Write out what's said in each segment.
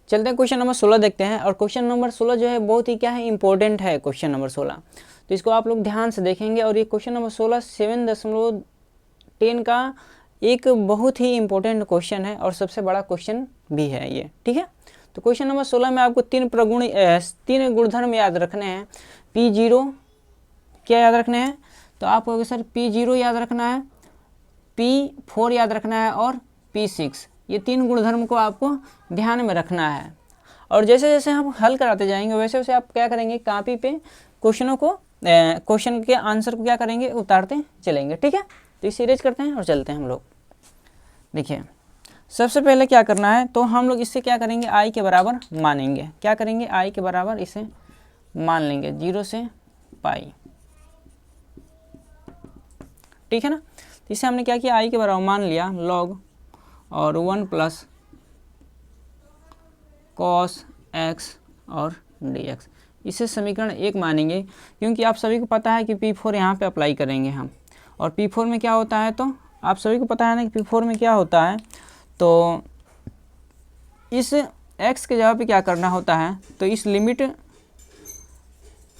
चलते हैं question number 16 देखते हैं। और क्वेश्चन नंबर 16 जो है बहुत ही क्या है, इंपॉर्टेंट है क्वेश्चन नंबर 16। तो इसको आप लोग ध्यान से देखेंगे। और ये क्वेश्चन नंबर 16 7.10 का एक बहुत ही इंपॉर्टेंट क्वेश्चन है और सबसे बड़ा क्वेश्चन भी है ये, ठीक है। तो क्वेश्चन नंबर 16 में आपको तीन गुणधर्म याद रखने हैं। P0 क्या याद रखने हैं, तो आप कहोगे सर P0 याद रखना है, P4 याद रखना है और P6। ये तीन गुणधर्म को आपको ध्यान में रखना है। और जैसे जैसे हम हल कराते जाएंगे वैसे वैसे आप क्या करेंगे, कापी पे क्वेश्चन के आंसर को क्या करेंगे, उतारते चलेंगे, ठीक है। तो इसे इरेज करते हैं और चलते हैं हम लोग। देखिए सबसे पहले क्या करना है, तो हम लोग इससे क्या करेंगे, आई के बराबर मानेंगे। क्या करेंगे, आई के बराबर इसे मान लेंगे 0 से पाई, ठीक है ना। तो इसे हमने क्या किया, आई के बराबर मान लिया लॉग और 1 प्लस कॉस एक्स और dx। इसे समीकरण 1 मानेंगे, क्योंकि आप सभी को पता है कि P4 यहाँ पे अप्लाई करेंगे हम। और P4 में क्या होता है, तो आप सभी को पता है ना कि P4 में क्या होता है। तो इस x के जगह पे क्या करना होता है, तो इस लिमिट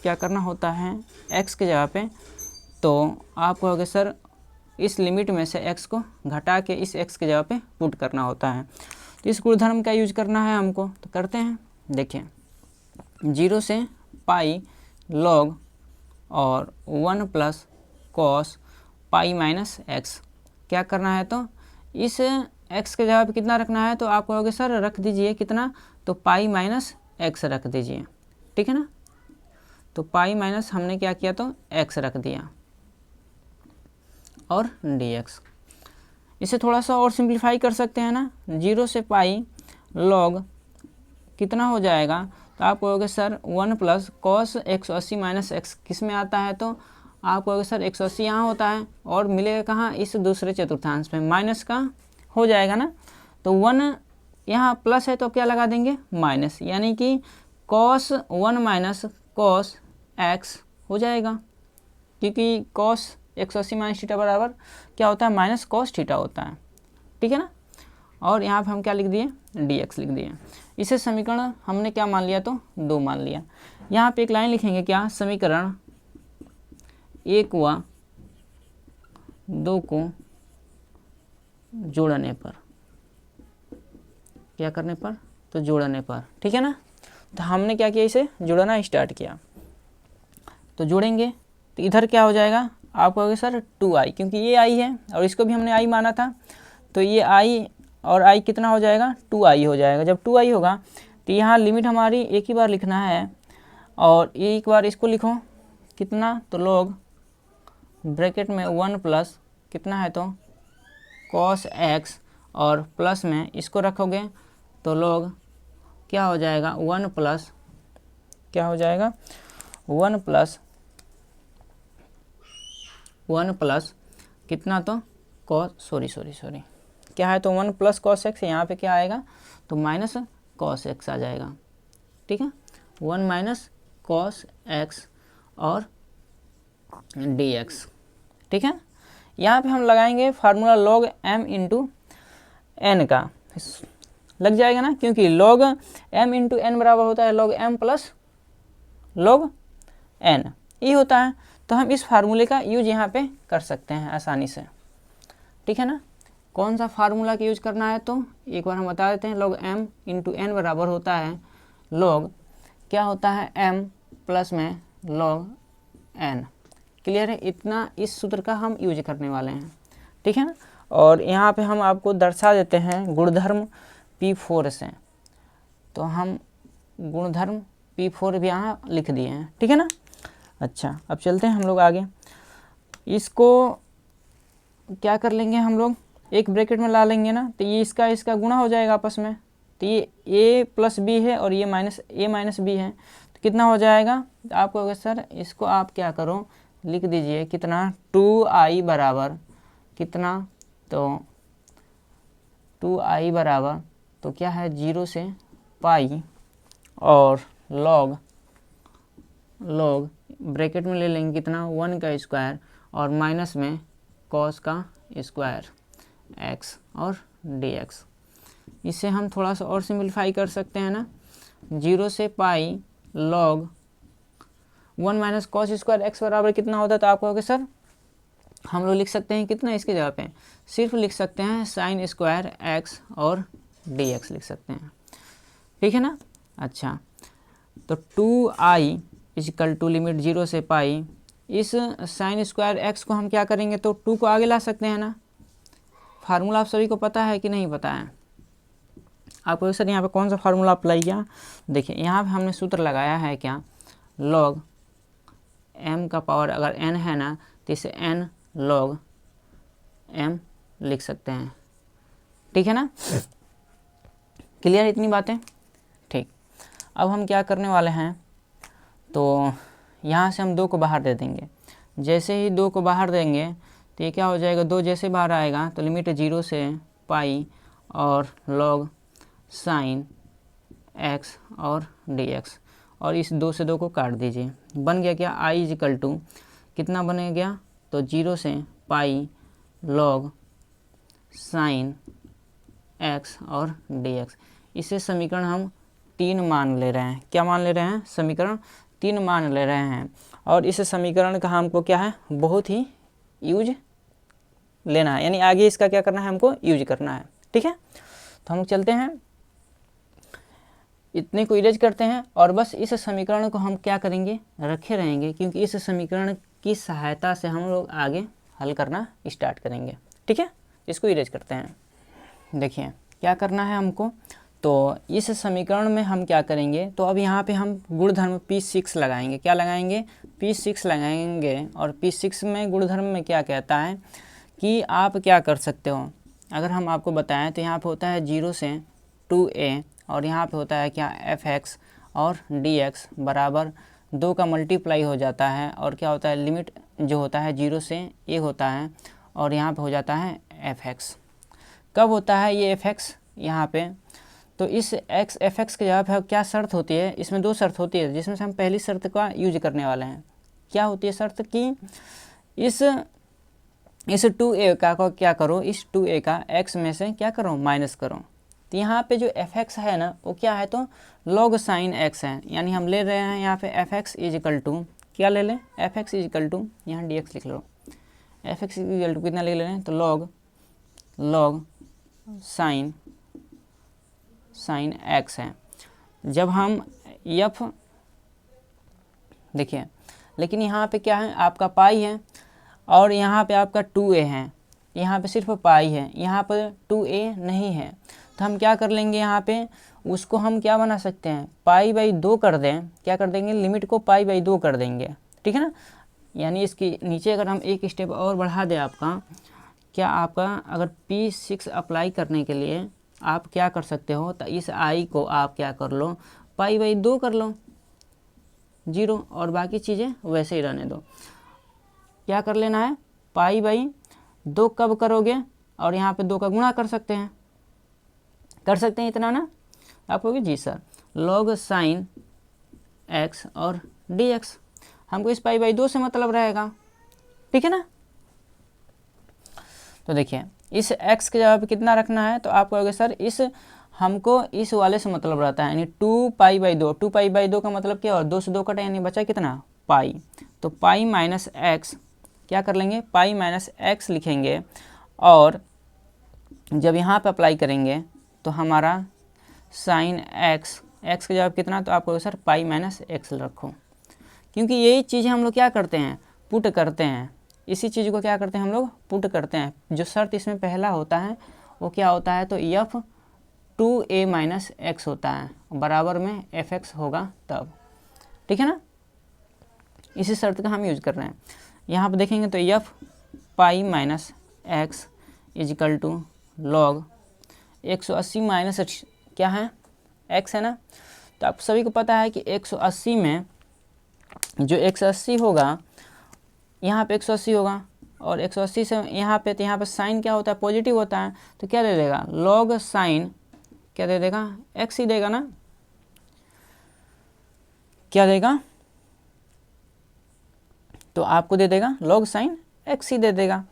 क्या करना होता है x के जगह पे, तो आप कहोगे सर इस लिमिट में से x को घटा के इस x के जगह पे पुट करना होता है। तो इस गुणधर्म का यूज करना है हमको, तो करते हैं। देखिए 0 से पाई लॉग और 1 plus cos pi minus x. क्या करना है, तो इस x के जगह पे कितना रखना है, तो आप कहोगे सर रख दीजिए कितना, तो पाई माइनस एक्स रख दीजिए, ठीक है ना। तो पाई माइनस हमने क्या किया, तो x रख दिया और dx। इसे थोड़ा सा और सिंप्लीफाई कर सकते हैं ना। 0 से पाई लॉग कितना हो जाएगा, तो आप कहोगे sir 1 plus cos 180 minus x किस में आता है, तो आप कहोगे सर 180 यहाँ होता है और मिलेगा कहाँ, इस दूसरे चतुर्थांश में, माइनस का हो जाएगा ना। तो 1 यहाँ प्लस है तो क्या लगा देंगे माइनस, यानी कि कॉस 1 माइनस कॉस एक्स हो जाएगा, क्योंकि कॉस 180 माइनस थीटा बराबर क्या होता है, माइनस कॉस थीटा होता है, ठीक है ना। और यहाँ पे हम क्या लिख दिए, dx लिख दिए। इसे समीकरण हमने क्या मान लिया, तो 2 मान लिया। यहाँ पे एक लाइन लिखेंगे, क्या, समीकरण 1 व 2 को जोड़ने पर, क्या करने पर, तो जोड़ने पर, ठीक है ना। तो हमने क्या किया, इसे जोड़ना स्टार्ट किया। तो जोड़ेंगे तो इधर क्या हो जाएगा, आप कहोगे सर 2i, क्योंकि ये i है और इसको भी हमने i माना था। तो ये i और i कितना हो जाएगा, 2i हो जाएगा। जब 2i होगा तो यहाँ लिमिट हमारी एक ही बार लिखना है और एक बार इसको लिखो कितना, तो लॉग ब्रैकेट में 1 प्लस कितना है, तो कॉस एक्स और प्लस में इसको रखोगे तो लॉग क्या हो जाएगा, 1 प्लस क्या हो जाएगा, 1 प्लस कितना, तो कॉस सॉरी क्या है, तो 1 प्लस कॉस एक्स, यहाँ पे क्या आएगा, तो माइनस कॉस एक्स आ जाएगा, ठीक है। 1 माइनस कॉस एक्स और dx, ठीक है। यहाँ पे हम लगाएंगे formula log m into N का, लग जाएगा ना, क्योंकि log m इंटू एन बराबर होता है log m plus log n, ये होता है। तो हम इस फार्मूले का यूज यहाँ पे कर सकते हैं आसानी से, ठीक है ना। कौन सा फार्मूला का यूज करना है, तो एक बार हम बता देते हैं। log m इंटू एन बराबर होता है log क्या होता है, m प्लस में log n। क्लियर है, इतना इस सूत्र का हम यूज करने वाले हैं, ठीक है ना। और यहाँ पे हम आपको दर्शा देते हैं गुणधर्म P4 से, तो हम गुणधर्म P4 भी यहाँ लिख दिए हैं, ठीक है ना। अच्छा, अब चलते हैं हम लोग आगे। इसको क्या कर लेंगे हम लोग, एक ब्रैकेट में ला लेंगे ना, तो ये इसका गुणा हो जाएगा आपस में। तो ये a प्लस बी है और ये a माइनस बी है, तो कितना हो जाएगा, तो आप कहोगे सर इसको आप क्या करो, लिख दीजिए कितना, 2i बराबर कितना, तो 2i बराबर तो क्या है, 0 से पाई और log ब्रैकेट में ले लेंगे कितना, 1 का स्क्वायर और माइनस में कॉस का स्क्वायर x और dx। इसे हम थोड़ा सा और सिंप्लीफाई कर सकते हैं ना, 0 से pi log 1 minus cos square x बराबर कितना होता है, तो आप कहोगे सर हम लोग लिख सकते हैं कितना, इसके जगह पे सिर्फ लिख सकते हैं साइन स्क्वायर एक्स और डी एक्स लिख सकते हैं, ठीक है ना। अच्छा, तो 2i इजिकल टू लिमिट 0 से पाई, इस साइन स्क्वायर एक्स को हम क्या करेंगे, तो 2 को आगे ला सकते हैं ना। फार्मूला आप सभी को पता है कि नहीं पता है आपको, सर यहाँ पे कौन सा फार्मूला अप्लाई किया, देखिए यहाँ पे हमने सूत्र लगाया है क्या, लॉग m का पावर अगर n है ना, तो इसे n लॉग m लिख सकते हैं, ठीक है ना। क्लियर है इतनी बातें, ठीक। अब हम क्या करने वाले हैं, तो यहाँ से हम 2 को बाहर दे देंगे, जैसे ही 2 को बाहर देंगे तो ये क्या हो जाएगा, 2 जैसे बाहर आएगा तो लिमिट 0 से पाई और लॉग साइन x और dx, और इस 2 से 2 को काट दीजिए, बन गया क्या, i इजिकल टू कितना बने गया, तो 0 से पाई लॉग साइन x और dx। इसे समीकरण हम 3 मान ले रहे हैं, क्या मान ले रहे हैं, समीकरण 3 मान ले रहे हैं। और इस समीकरण का हमको क्या है, बहुत ही यूज लेना है, यानी आगे इसका क्या करना है, हमको यूज करना है, ठीक है। तो हम लोग चलते हैं, इतने को इरेज करते हैं, और बस इस समीकरण को हम क्या करेंगे, रखे रहेंगे, क्योंकि इस समीकरण की सहायता से हम लोग आगे हल करना स्टार्ट करेंगे, ठीक है। इसको इरेज करते हैं, देखिए क्या करना है हमको, तो इस समीकरण में हम क्या करेंगे, तो अब यहाँ पे हम गुणधर्म P6 लगाएंगे, क्या लगाएंगे, P6 लगाएंगे। और P6 में गुणधर्म में क्या कहता है कि आप क्या कर सकते हो, अगर हम आपको बताएं तो यहाँ पे होता है 0 से 2a, और यहाँ पे होता है क्या, fx और dx बराबर 2 का मल्टीप्लाई हो जाता है, और क्या होता है, लिमिट जो होता है 0 से a होता है, और यहाँ पे हो जाता है fx। कब होता है ये fx यहाँ पे, तो इस fx के जगह पे क्या शर्त होती है, इसमें 2 शर्त होती है, जिसमें से हम पहली शर्त का यूज करने वाले हैं। क्या होती है शर्त कि इस 2a का क्या करो, इस 2a का x में से क्या करो, माइनस करो। तो यहाँ पे जो fx है ना, वो क्या है, तो log साइन x है, यानी हम ले रहे हैं यहाँ पे fx इजिकल टू, क्या ले लें, fx इजिकल टू, यहाँ dx लिख लो, fx इजिकल टू कितना ले लें, तो log साइन x है। जब हम f, देखिए लेकिन यहाँ पे क्या है, आपका पाई है, और यहाँ पे आपका 2a है, यहाँ पे सिर्फ पाई है, यहाँ पर 2a नहीं है। तो हम क्या कर लेंगे, यहाँ पे उसको हम क्या बना सकते हैं, पाई बाई 2 कर दें, क्या कर देंगे, लिमिट को पाई बाई 2 कर देंगे, ठीक है ना। यानी इसके नीचे अगर हम एक स्टेप और बढ़ा दें, आपका क्या, आपका अगर P6 अप्लाई करने के लिए आप क्या कर सकते हो, तो इस i को आप क्या कर लो, पाई बाई 2 कर लो 0, और बाकी चीज़ें वैसे ही रहने दो। क्या कर लेना है, पाई बाई 2 कब करोगे, और यहाँ पे 2 का गुणा कर सकते हैं, इतना ना, आप कहोगे जी सर, log साइन x और dx, हमको इस पाई बाई 2 से मतलब रहेगा, ठीक है ना। तो देखिए इस x के जगह पे कितना रखना है, तो आप कहोगे सर हमको इस वाले से मतलब रहता है, यानी 2 पाई बाई 2 का मतलब क्या, और 2 से 2 कटा, यानी बचा कितना, पाई। तो पाई माइनस एक्स क्या कर लेंगे, पाई माइनस एक्स लिखेंगे, और जब यहाँ पे अप्लाई करेंगे तो हमारा साइन एक्स के जगह कितना, तो आपको सर पाई माइनस एक्स रखो, क्योंकि यही चीज़ें हम लोग क्या करते हैं, पुट करते हैं, इसी चीज़ को क्या करते हैं हम लोग, पुट करते हैं। जो शर्त इसमें पहला होता है वो क्या होता है, तो f 2a माइनस एक्स होता है, बराबर में fx होगा तब, ठीक है ना। इसी शर्त का हम यूज कर रहे हैं। यहाँ पे देखेंगे तो f pi minus X is equal to log 180 minus क्या है, x है ना। तो आप सभी को पता है कि 180 में जो 180 होगा, यहाँ पे 180 होगा, और 180 से यहाँ पे, तो यहाँ पे साइन क्या होता है, पॉजिटिव होता है, तो क्या दे देगा, लॉग साइन क्या दे देगा, x ही देगा ना, क्या देगा, तो आपको दे देगा लॉग साइन x ही दे देगा।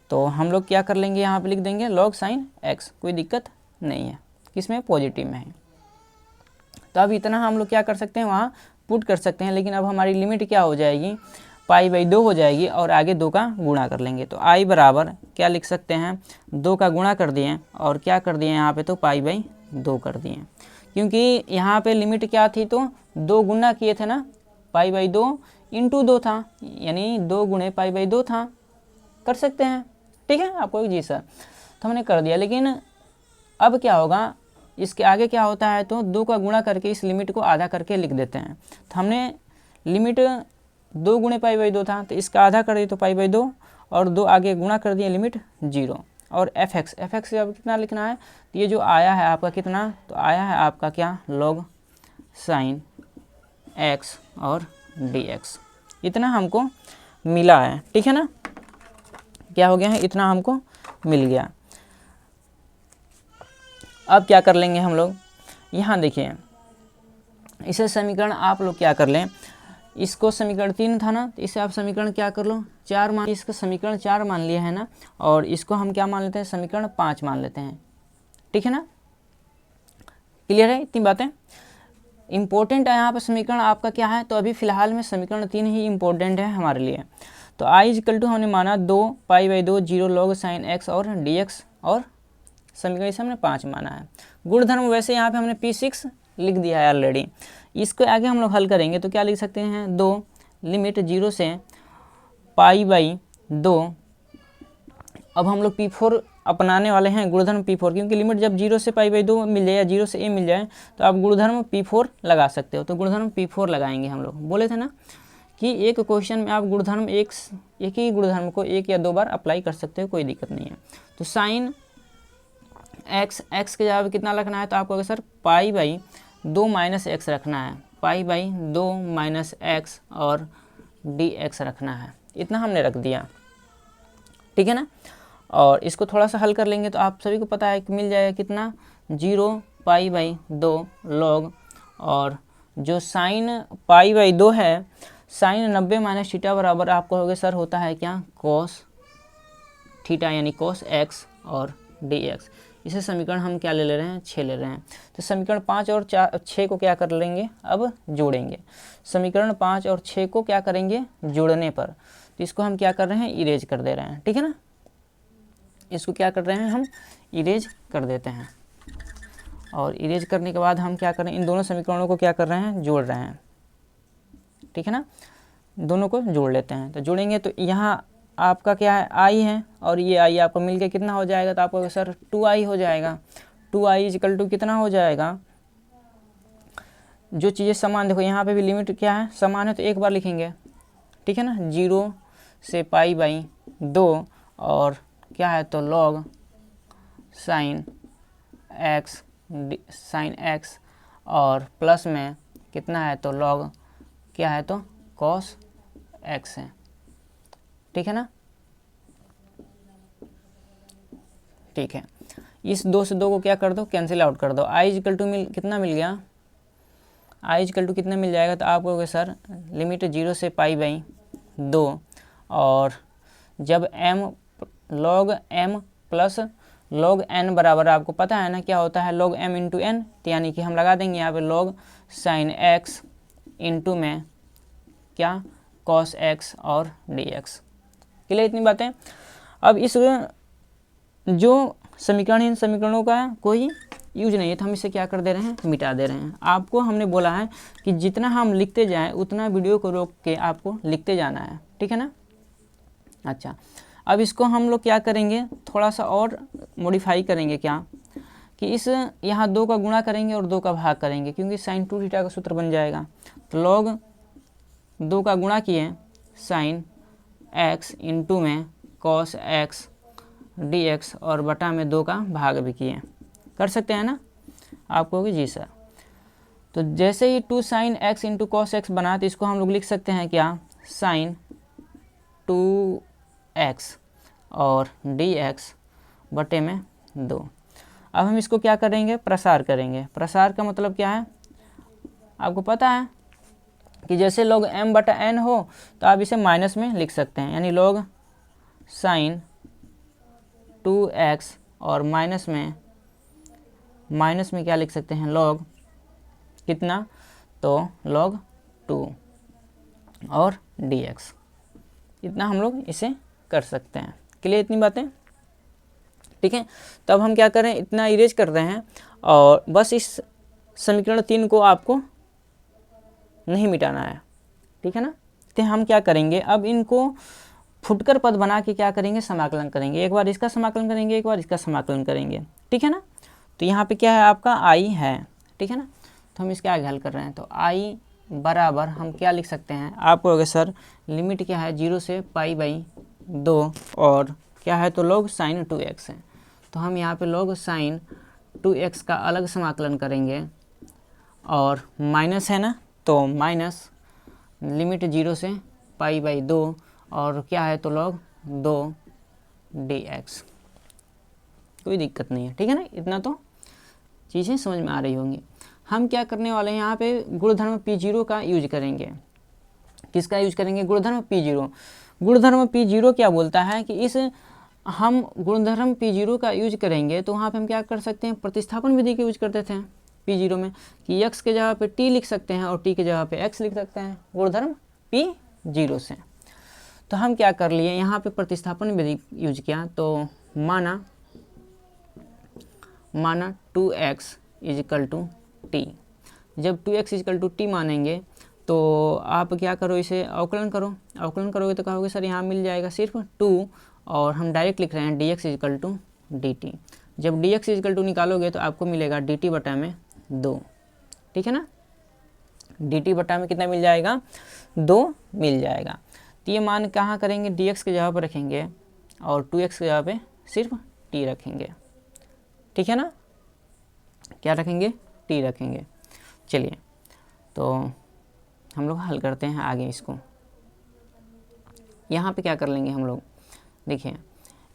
तो हम लोग क्या कर लेंगे, यहाँ पे लिख देंगे लॉग साइन x, कोई दिक्कत नहीं है, किसमें, पॉजिटिव में है। तो अब इतना हम लोग क्या कर सकते हैं, वहाँ पुट कर सकते हैं, लेकिन अब हमारी लिमिट क्या हो जाएगी, π/2 हो जाएगी और आगे 2 का गुणा कर लेंगे। तो i बराबर क्या लिख सकते हैं, 2 का गुणा कर दिए और क्या कर दिए यहाँ पे, तो π/2 कर दिए, क्योंकि यहाँ पे लिमिट क्या थी, तो 2 गुना किए थे ना, π/2 × 2 था, यानी 2 गुणे π/2 था, कर सकते हैं, ठीक है आपको, जी सर, तो हमने कर दिया। लेकिन अब क्या होगा, इसके आगे क्या होता है, तो 2 का गुणा करके इस लिमिट को आधा करके लिख देते हैं। तो हमने लिमिट 2 गुणे π/2 था, तो इसका आधा कर दिए तो π/2 और 2 आगे गुणा कर दिए, लिमिट 0। और fx से अब कितना लिखना है, तो ये जो आया है आपका कितना, तो आया है आपका क्या, log sin x और dx, इतना हमको मिला है, ठीक है ना, क्या हो गया है, इतना हमको मिल गया। अब क्या कर लेंगे हम लोग, यहाँ देखिए, इसे समीकरण आप लोग क्या कर लें, इसको समीकरण 3 था ना, तो इसे आप समीकरण क्या कर लो, 4 मान, इसका समीकरण 4 मान लिया है ना, और इसको हम क्या मान लेते हैं, समीकरण 5 मान लेते हैं, ठीक है ना, क्लियर है, इतनी बातें इंपॉर्टेंट है यहाँ पर। समीकरण आपका क्या है, तो अभी फिलहाल में समीकरण 3 ही इंपॉर्टेंट है हमारे लिए। तो i = हमने माना 2 π/2 0 log sin x और dx, और समीकरण इसे हमने 5 माना है। गुणधर्म वैसे यहाँ पे हमने P6 लिख दिया है ऑलरेडी, इसको आगे हम लोग हल करेंगे तो क्या लिख सकते हैं, 2 लिमिट 0 से π/2, अब हम लोग P4 अपनाने वाले हैं, गुणधर्म P4, क्योंकि लिमिट जब 0 से π/2 मिल जाए या 0 से a मिल जाए तो आप गुणधर्म P4 लगा सकते हो। तो गुणधर्म P4 लगाएंगे हम लोग, बोले थे ना कि एक क्वेश्चन में आप गुणधर्म एक ही गुणधर्म को 1 या 2 बार अप्लाई कर सकते हो, कोई दिक्कत नहीं है। तो साइन x के जगह कितना रखना है, तो आपको सर π/2 - x रखना है, π/2 - x और dx रखना है, इतना हमने रख दिया, ठीक है ना। और इसको थोड़ा सा हल कर लेंगे तो आप सभी को पता है कि मिल जाएगा कितना, 0 π/2 log, और जो साइन π/2 है, साइन 90 - थीटा बराबर आपको हो गया सर, होता है क्या, cos थीटा, यानी cos x और dx। इसे समीकरण हम क्या ले रहे हैं, 6 ले रहे हैं। तो समीकरण 5 और 6 को क्या कर लेंगे, अब जोड़ेंगे। समीकरण 5 और 6 को क्या करेंगे, जोड़ने पर, तो इसको हम क्या कर रहे हैं, इरेज कर दे रहे हैं, ठीक है ना, इसको क्या कर रहे हैं, हम इरेज कर देते हैं। और इरेज करने के बाद हम क्या कर रहे हैं, इन दोनों समीकरणों को क्या कर रहे हैं, जोड़ रहे हैं, ठीक है ना, दोनों को जोड़ लेते हैं। तो जोड़ेंगे तो यहाँ आपका क्या है, i है, और ये i आपको मिल के कितना हो जाएगा, तो आपको सर 2i हो जाएगा। 2i = कितना हो जाएगा, जो चीज़ें समान, देखो यहाँ पे भी लिमिट क्या है, समान है, तो एक बार लिखेंगे, ठीक है ना, 0 से π/2 और क्या है, तो log sin x और प्लस में कितना है, तो log क्या है, तो cos x है, ठीक है ना, ठीक है। इस 2 से 2 को क्या कर दो, कैंसिल आउट कर दो। i = कितना मिल गया, i = कितना मिल जाएगा, तो आप कहोगे सर लिमिट 0 से π/2, और जब log m plus log n बराबर, आपको पता है ना क्या होता है, log m × n, तो यानी कि हम लगा देंगे यहाँ पे log sin x इंटू में क्या, cos x और dx, क्लियर, इतनी बातें। अब इस जो समीकरण, इन समीकरणों का कोई यूज नहीं है, तो हम इसे क्या कर दे रहे हैं, मिटा दे रहे हैं। आपको हमने बोला है कि जितना हम लिखते जाएं उतना वीडियो को रोक के आपको लिखते जाना है, ठीक है ना। अच्छा, अब इसको हम लोग क्या करेंगे, थोड़ा सा और मॉडिफाई करेंगे, क्या कि इस यहाँ 2 का गुणा करेंगे और 2 का भाग करेंगे, क्योंकि sin 2 थीटा का सूत्र बन जाएगा। तो log 2 का गुणा किए sin x इंटू में cos x dx, और बटा में 2 का भाग भी किए, कर सकते हैं ना, आप कहोगे जी सर। तो जैसे ही 2 sin x into cos x बना, तो इसको हम लोग लिख सकते हैं क्या, sin 2x और dx बटे में 2। अब हम इसको क्या करेंगे, प्रसार करेंगे। प्रसार का मतलब क्या है, आपको पता है कि जैसे log m/n हो तो आप इसे माइनस में लिख सकते हैं, यानी log sin 2x और माइनस में माइनस में क्या लिख सकते हैं, लॉग कितना, तो log 2 और dx, इतना हम लोग इसे कर सकते हैं। क्लियर इतनी बातें, ठीक है। तो अब हम क्या करें, इतना इरेज कर रहे हैं और बस इस समीकरण 3 को आपको नहीं मिटाना है, ठीक है ना। तो हम क्या करेंगे, अब इनको फुटकर पद बना के क्या करेंगे, समाकलन करेंगे। एक बार इसका समाकलन करेंगे, एक बार इसका समाकलन करेंगे, ठीक है ना। तो यहाँ पे क्या है आपका आई है, ठीक है ना। तो हम इसके आगे हल कर रहे हैं, तो आई बराबर हम क्या लिख सकते हैं, आपको अगर सर लिमिट क्या है 0 से π/2 और क्या है तो log sin 2x है। तो हम यहाँ पे log sin 2x का अलग समाकलन करेंगे और माइनस है ना, तो माइनस लिमिट 0 से π/2 और क्या है तो log 2 dx। कोई दिक्कत नहीं है, ठीक है ना। इतना तो चीज़ें समझ में आ रही होंगी। हम क्या करने वाले हैं, यहाँ पे गुणधर्म P0 का यूज करेंगे। किसका यूज करेंगे, गुणधर्म P0। गुणधर्म P0 क्या बोलता है कि इस हम गुणधर्म P0 का यूज करेंगे तो वहाँ पे हम क्या कर सकते हैं, प्रतिस्थापन विधि का यूज करते थे P0 में कि x के जगह पे t लिख सकते हैं और t के जगह पे x लिख सकते हैं गुणधर्म P0 से। तो हम क्या कर लिए, यहाँ पे प्रतिस्थापन विधि यूज किया, तो माना 2x = t। जब 2x = t मानेंगे तो आप क्या करो, इसे अवकलन करो। अवकलन करोगे तो कहोगे सर यहाँ मिल जाएगा सिर्फ 2 और हम डायरेक्ट लिख रहे हैं dx = dt। जब dx = निकालोगे तो आपको मिलेगा dt/2, ठीक है ना। dt/में कितना मिल जाएगा, 2 मिल जाएगा। तो ये मान कहाँ करेंगे, dx के जगह पर रखेंगे और 2x के जगह पे सिर्फ t रखेंगे, ठीक है ना। क्या रखेंगे, t रखेंगे। चलिए तो हम लोग हल करते हैं आगे इसको। यहाँ पे क्या कर लेंगे हम लोग, देखिए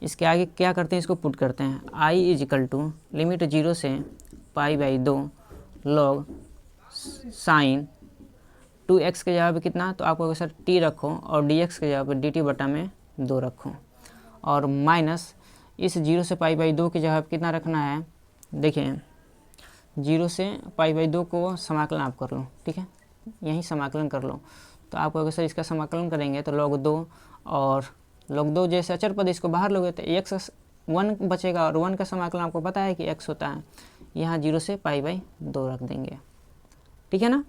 इसके आगे क्या करते हैं, इसको पुट करते हैं। i = लिमिट 0 से π/2 log sin 2x के जगह पे कितना, तो आपको सर t रखो और dx के जगह पे dt/2 रखो और माइनस इस 0 से π/2 की जगह पे कितना रखना है, देखिए 0 से π/2 को समाकलन आप कर लो, ठीक है, यहीं समाकलन कर लो। तो आपको अगर सर इसका समाकलन करेंगे तो log 2 और log 2 जैसे अचर पद इसको बाहर लोगे तो x 1 बचेगा और 1 का समाकलन आपको पता है कि x होता है, यहाँ 0 से π/2 रख देंगे, ठीक है ना।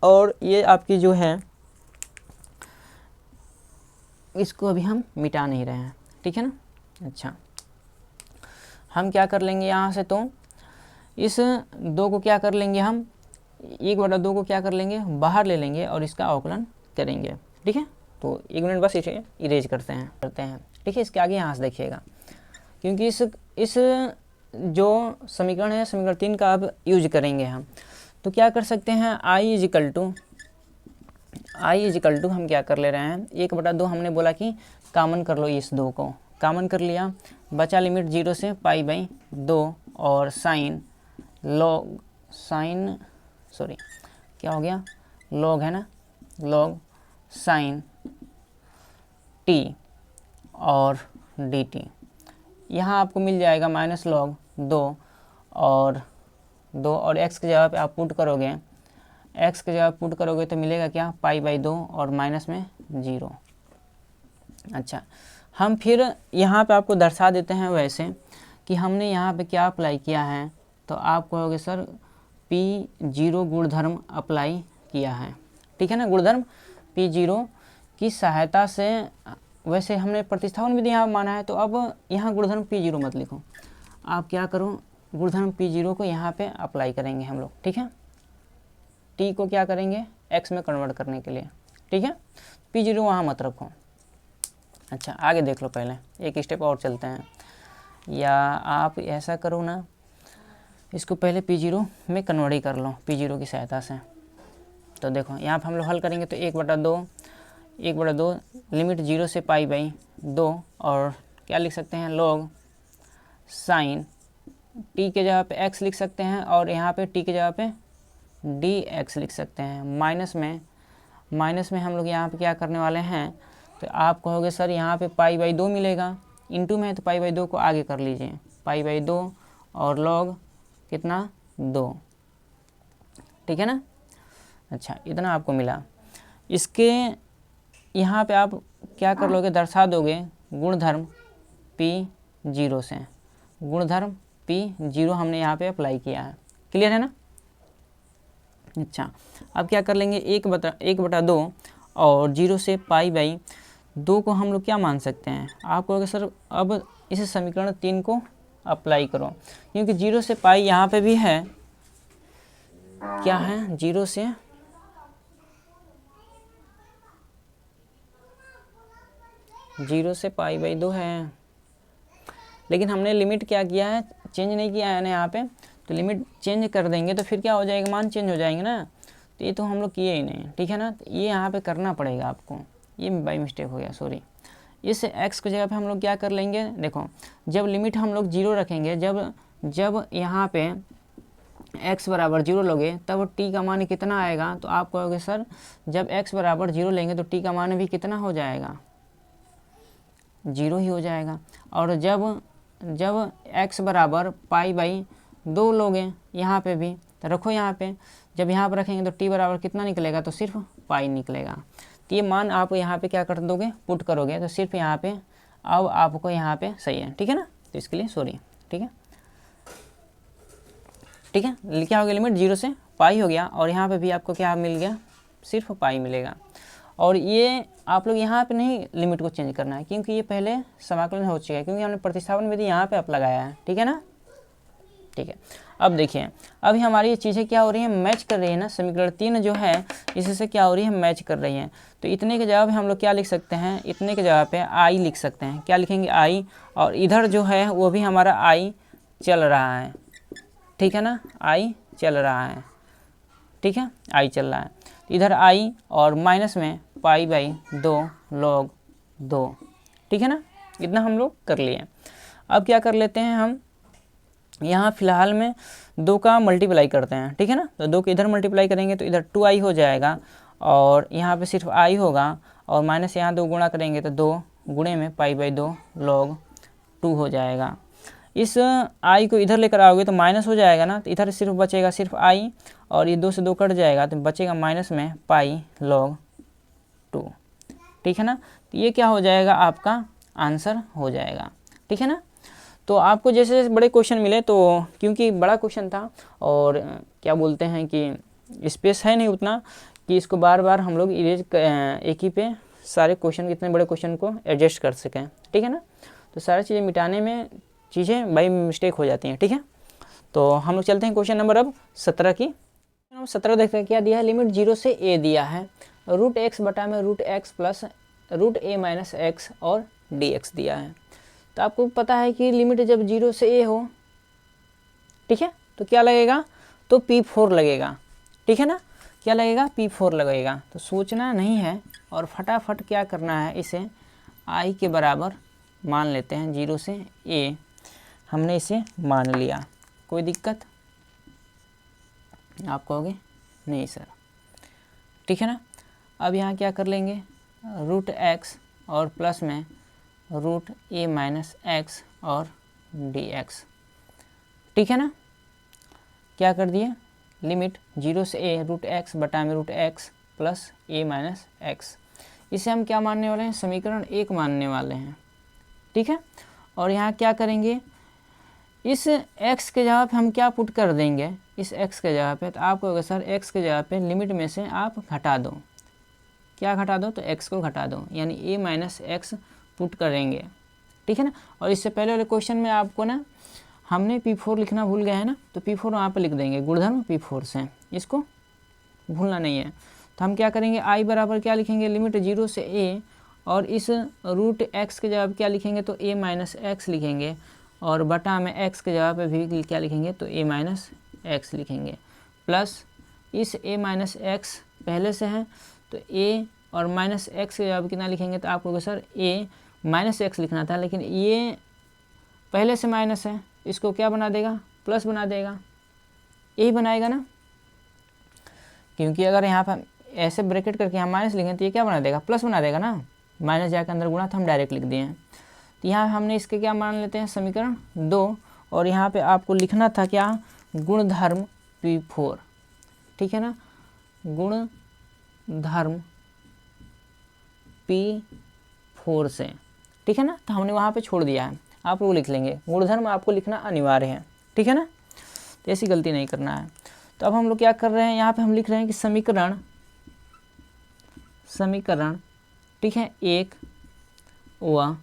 और ये आपकी जो है इसको अभी हम मिटा नहीं रहे हैं, ठीक है ना। अच्छा हम क्या कर लेंगे यहाँ से, तो इस 2 को क्या कर लेंगे, हम 1/2 को क्या कर लेंगे, बाहर ले लेंगे और इसका अवकलन करेंगे, ठीक है। तो 1 मिनट बस इसे इरेज करते हैं, ठीक है। इसके आगे यहाँ से देखिएगा, क्योंकि इस जो समीकरण है समीकरण 3 का अब यूज करेंगे हम। तो क्या कर सकते हैं, i = हम क्या कर ले रहे हैं, 1/2 हमने बोला कि कॉमन कर लो, इस 2 को कॉमन कर लिया, बचा लिमिट 0 से π/2 और क्या हो गया, log है ना, log sin t और dt। यहाँ आपको मिल जाएगा माइनस log 2 और x के जगह पे आप पुट करोगे, x के जगह पुट करोगे तो मिलेगा क्या, π/2 और माइनस में 0। अच्छा हम फिर यहाँ पे आपको दर्शा देते हैं वैसे कि हमने यहाँ पे क्या अप्लाई किया है, तो आप कहोगे सर P0 गुणधर्म अप्लाई किया है, ठीक है ना। गुणधर्म P0 की सहायता से, वैसे हमने प्रतिस्थापन विधि यहाँ माना है, तो अब यहाँ गुणधर्म P0 मत लिखो, आप क्या करो, गुणधर्म P0 को यहाँ पे अप्लाई करेंगे हम लोग, ठीक है। t को क्या करेंगे, x में कन्वर्ट करने के लिए, ठीक है। P0 वहाँ मत रखो। अच्छा आगे देख लो, पहले एक स्टेप और चलते हैं, या आप ऐसा करो ना, इसको पहले P0 में कन्वर्ट ही कर लो P0 की सहायता से। तो देखो यहाँ पर हम लोग हल करेंगे तो 1/2 लिमिट 0 से π/2 और क्या लिख सकते हैं, log sin t के जगह पे x लिख सकते हैं और यहाँ पे t के जगह पे dx लिख सकते हैं। माइनस में हम लोग यहाँ पे क्या करने वाले हैं, तो आप कहोगे सर यहाँ पे π/2 मिलेगा, इंटू में है तो π/2 को आगे कर लीजिए, π/2 और log कितना 2, ठीक है ना। अच्छा इतना आपको मिला। इसके यहाँ पे आप क्या कर लोगे, दर्शा दोगे गुणधर्म P0 से, गुणधर्म P0 हमने यहाँ पे अप्लाई किया है, क्लियर है ना। अच्छा अब क्या कर लेंगे, 1/2 और 0 से π/2 को हम लोग क्या मान सकते हैं। आप कहोगे सर अब इस समीकरण 3 को अप्लाई करो, क्योंकि 0 से पाई यहाँ पे भी है, क्या है 0 से π/2 है, लेकिन हमने लिमिट क्या किया है, चेंज नहीं किया है ना यहाँ पे, तो लिमिट चेंज कर देंगे तो फिर क्या हो जाएगा, मान चेंज हो जाएंगे ना, तो ये तो हम लोग किए ही नहीं, ठीक है ना। तो ये यहाँ पे करना पड़ेगा आपको, ये बाई मिस्टेक हो गया, सॉरी। इस x की जगह पे हम लोग क्या कर लेंगे, देखो जब लिमिट हम लोग 0 रखेंगे, जब यहाँ पे x बराबर 0 लोगे तब t का मान कितना आएगा, तो आप कहोगे सर जब x बराबर 0 लेंगे तो t का मान भी कितना हो जाएगा, 0 ही हो जाएगा। और जब x बराबर π/2 लोगे यहाँ पे भी, तो रखो यहाँ पे, जब यहाँ पर रखेंगे तो t बराबर कितना निकलेगा, तो सिर्फ पाई निकलेगा। तो ये मान आप यहाँ पे क्या कर दोगे, पुट करोगे, तो सिर्फ यहाँ पे अब आपको यहाँ पे सही है, ठीक है ना। तो इसके लिए सॉरी, ठीक है, ठीक है। क्या हो गया, लिमिट 0 से पाई हो गया, और यहाँ पे भी आपको क्या मिल गया, सिर्फ पाई मिलेगा। और ये आप लोग यहाँ पे नहीं लिमिट को चेंज करना है, क्योंकि ये पहले समाकलन हो चुका है, क्योंकि हमने प्रतिस्थापन विधि यहाँ पे आप लगाया है, ठीक है ना, ठीक है। अब देखिए अभी हमारी ये चीज़ें क्या हो रही हैं, मैच कर रही है ना, समीकरण 3 जो है इससे क्या हो रही है, मैच कर रही हैं। तो इतने के जवाब हम लोग क्या लिख सकते हैं, इतने के जवाब पे आई लिख सकते हैं, क्या लिखेंगे आई, और इधर जो है वो भी हमारा आई चल रहा है, ठीक है ना, आई चल रहा है, ठीक है, आई चल रहा है। इधर आई और माइनस में π/2 log 2, ठीक है ना, इतना हम लोग कर लिए। अब क्या कर लेते हैं हम, यहाँ फिलहाल में 2 का मल्टीप्लाई करते हैं, ठीक है ना। तो 2 को इधर मल्टीप्लाई करेंगे तो इधर 2i हो जाएगा, और यहाँ पे सिर्फ i होगा, और माइनस यहाँ 2 गुणा करेंगे तो 2 गुणे में π/2 log 2 हो जाएगा। इस i को इधर लेकर आओगे तो माइनस हो जाएगा ना, तो इधर सिर्फ बचेगा सिर्फ i, और ये 2 से 2 कट जाएगा तो बचेगा माइनस में पाई log 2, ठीक है ना। तो ये क्या हो जाएगा, आपका आंसर हो जाएगा, ठीक है ना। तो आपको जैसे जैसे बड़े क्वेश्चन मिले, तो क्योंकि बड़ा क्वेश्चन था और क्या बोलते हैं कि स्पेस है नहीं उतना कि इसको बार बार हम लोग इरेज एक ही पे सारे क्वेश्चन, इतने बड़े क्वेश्चन को एडजस्ट कर सकें, ठीक है ना। तो सारी चीज़ें मिटाने में चीज़ें बाई मिस्टेक हो जाती हैं, ठीक है। तो हम लोग चलते हैं क्वेश्चन नंबर अब 17 की। 17 देखते हैं क्या दिया है, लिमिट 0 से a दिया है, √x बटा में √x प्लस √a-x और dx दिया है। तो आपको पता है कि लिमिट जब 0 से a हो, ठीक है, तो क्या लगेगा, तो P4 लगेगा, ठीक है ना, क्या लगेगा, P4 लगेगा। तो सोचना नहीं है और फटाफट क्या करना है, इसे i के बराबर मान लेते हैं, 0 से a हमने इसे मान लिया, कोई दिक्कत आप कहोगे नहीं सर, ठीक है ना। अब यहाँ क्या कर लेंगे, √x और प्लस में √a-x और dx, ठीक है ना। क्या कर दिए, लिमिट 0 से a √x बटा में √x प्लस a-x, इसे हम क्या मानने वाले हैं, समीकरण 1 मानने वाले हैं, ठीक है। और यहाँ क्या करेंगे, इस x के जगह पे हम क्या पुट कर देंगे, इस x के जगह पे, तो आप कहोगे सर x के जगह पे लिमिट में से आप घटा दो, क्या घटा दो, तो x को घटा दो, यानी a-x पुट करेंगे, ठीक है ना। और इससे पहले वाले क्वेश्चन में आपको ना हमने P4 लिखना भूल गए हैं ना, तो P4 वहाँ पे लिख देंगे, गुणधर्म P4 से, इसको भूलना नहीं है। तो हम क्या करेंगे, i बराबर क्या लिखेंगे, लिमिट 0 से a, और इस √x के जगह क्या लिखेंगे, तो a-x लिखेंगे, और बटा में x के जगह पे भी क्या लिखेंगे, तो a-x लिखेंगे, प्लस इस a-x पहले से है तो a और -x के जगह कितना लिखेंगे, तो आप कहोगे सर a-x लिखना था, लेकिन ये पहले से माइनस है, इसको क्या बना देगा, प्लस बना देगा, यही बनाएगा ना, क्योंकि अगर यहाँ पर ऐसे ब्रैकेट करके हम माइनस लिखें तो ये क्या बना देगा, प्लस बना देगा ना, माइनस जाकर अंदर गुणा, तो हम डायरेक्ट लिख दिए हैं। तो यहाँ हमने इसके क्या मान लेते हैं, समीकरण 2, और यहाँ पे आपको लिखना था क्या, गुणधर्म P4, ठीक है ना, गुणधर्म P4 से, ठीक है ना। तो हमने वहाँ पे छोड़ दिया है, आप लोग लिख लेंगे, गुणधर्म आपको लिखना अनिवार्य है, ठीक है ना, तो ऐसी गलती नहीं करना है। तो अब हम लोग क्या कर रहे हैं, यहाँ पे हम लिख रहे हैं कि समीकरण, ठीक है, एक व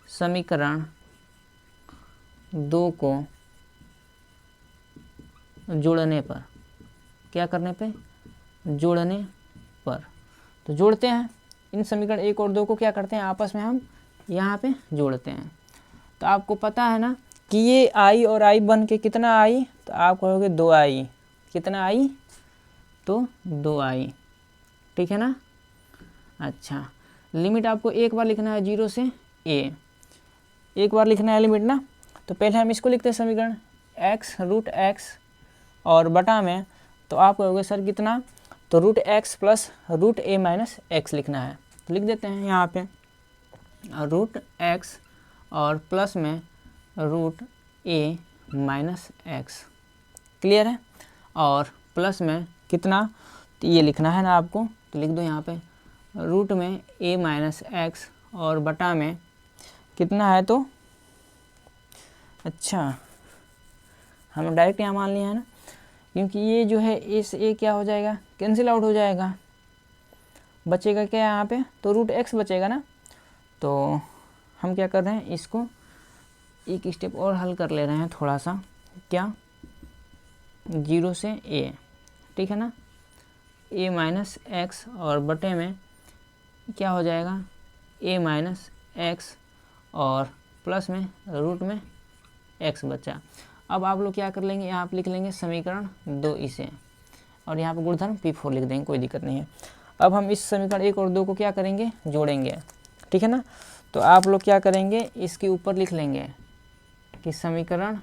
समीकरण दो को जोड़ने पर, क्या करने पे, जोड़ने पर, तो जोड़ते हैं इन समीकरण एक और दो को, क्या करते हैं आपस में हम यहाँ पे जोड़ते हैं। तो आपको पता है ना कि ये आई और आई बन के कितना आई, तो आप कहोगे 2i, कितना आई, तो 2i, ठीक है ना। अच्छा, लिमिट आपको एक बार लिखना है 0 से a, एक बार लिखना है लिमिट ना। तो पहले हम इसको लिखते हैं समीकरण x√x और बटा में, तो आप कहोगे सर कितना, तो √x प्लस √a-x लिखना है, तो लिख देते हैं यहाँ पे √x और प्लस में √a-x, क्लियर है, और प्लस में कितना, तो ये लिखना है ना आपको, तो लिख दो यहाँ पे रूट में a-x और बटा में कितना है, तो अच्छा हम डायरेक्ट यहाँ मान लिया है ना, क्योंकि ये जो है इस ए क्या हो जाएगा, कैंसिल आउट हो जाएगा, बचेगा क्या यहाँ पे, तो √x बचेगा ना। तो हम क्या कर रहे हैं, इसको एक स्टेप और हल कर ले रहे हैं थोड़ा सा, क्या, 0 से a, ठीक है ना, a-x और बटे में क्या हो जाएगा, a-x और प्लस में रूट में x बचा। अब आप लोग क्या कर लेंगे, यहाँ पे लिख लेंगे समीकरण 2 इसे, और यहाँ पे गुणधर्म P4 लिख देंगे, कोई दिक्कत नहीं है। अब हम इस समीकरण 1 और 2 को क्या करेंगे, जोड़ेंगे, ठीक है ना। तो आप लोग क्या करेंगे, इसके ऊपर लिख लेंगे कि समीकरण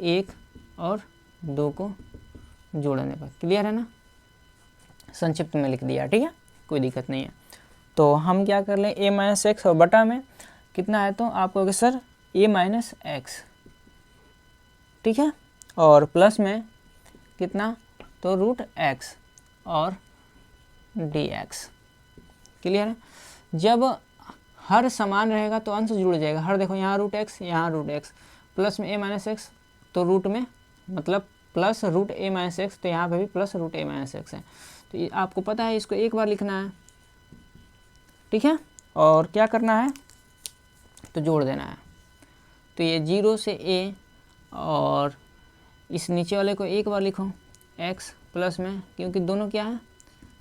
1 और 2 को जोड़ने पर, क्लियर है ना, संक्षिप्त में लिख दिया, ठीक है, कोई दिक्कत नहीं है। तो हम क्या कर लें, a-x और बटा में कितना है, तो आप कहोगे सर a-x, ठीक है, और प्लस में कितना, तो √x और dx, क्लियर है। जब हर समान रहेगा तो अंश जुड़ जाएगा, हर देखो यहाँ √x, यहाँ √x, प्लस में a-x, तो रूट में मतलब प्लस √a-x, तो यहाँ पे भी प्लस √a-x है। तो ये आपको पता है, इसको एक बार लिखना है, ठीक है, और क्या करना है, तो जोड़ देना है। तो ये 0 से a और इस नीचे वाले को एक बार लिखो x प्लस में, क्योंकि दोनों क्या है,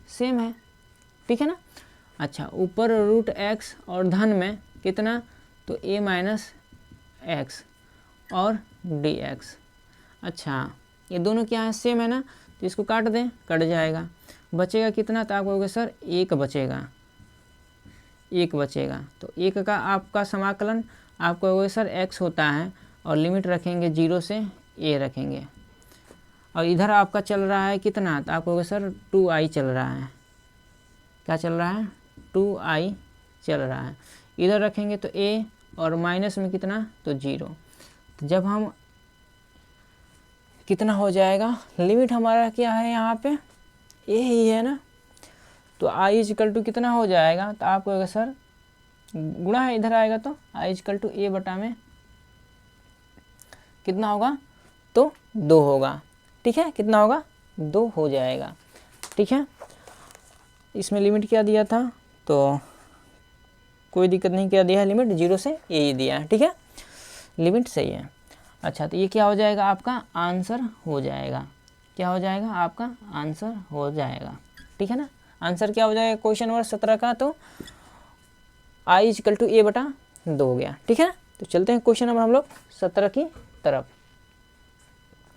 सेम है, ठीक है ना। अच्छा, ऊपर √x और धन में कितना, तो a-x और dx। अच्छा, ये दोनों क्या है, सेम है ना, तो इसको काट दें, कट जाएगा, बचेगा कितना, तो आप कहोगे सर 1 बचेगा, 1 बचेगा। तो 1 का आपका समाकलन आप कहोगे सर x होता है, और लिमिट रखेंगे 0 से a रखेंगे, और इधर आपका चल रहा है कितना, तो आप कहोगे सर 2i चल रहा है, क्या चल रहा है, 2i चल रहा है। इधर रखेंगे तो a और माइनस में कितना, तो 0। तो जब हम कितना हो जाएगा, लिमिट हमारा क्या है यहाँ पे, a ही है ना, तो i इक्वल टू कितना हो जाएगा, तो आप कहोगे सर गुणा है, इधर आएगा तो i इक्वल टू a बटा में कितना होगा, तो 2 होगा, ठीक है, कितना होगा, 2 हो जाएगा, ठीक है। इसमें लिमिट क्या दिया था, तो कोई दिक्कत नहीं, क्या दिया है लिमिट, 0 से a ही दिया है, ठीक है, लिमिट सही है। अच्छा, तो ये क्या हो जाएगा, आपका आंसर हो जाएगा, क्या हो जाएगा, आपका आंसर हो जाएगा, ठीक है ना। आंसर क्या हो जाएगा क्वेश्चन नंबर 17 का, तो i इक्वल टू a बटा 2 हो गया, ठीक है। तो चलते हैं क्वेश्चन नंबर हम लोग 17 की तरफ,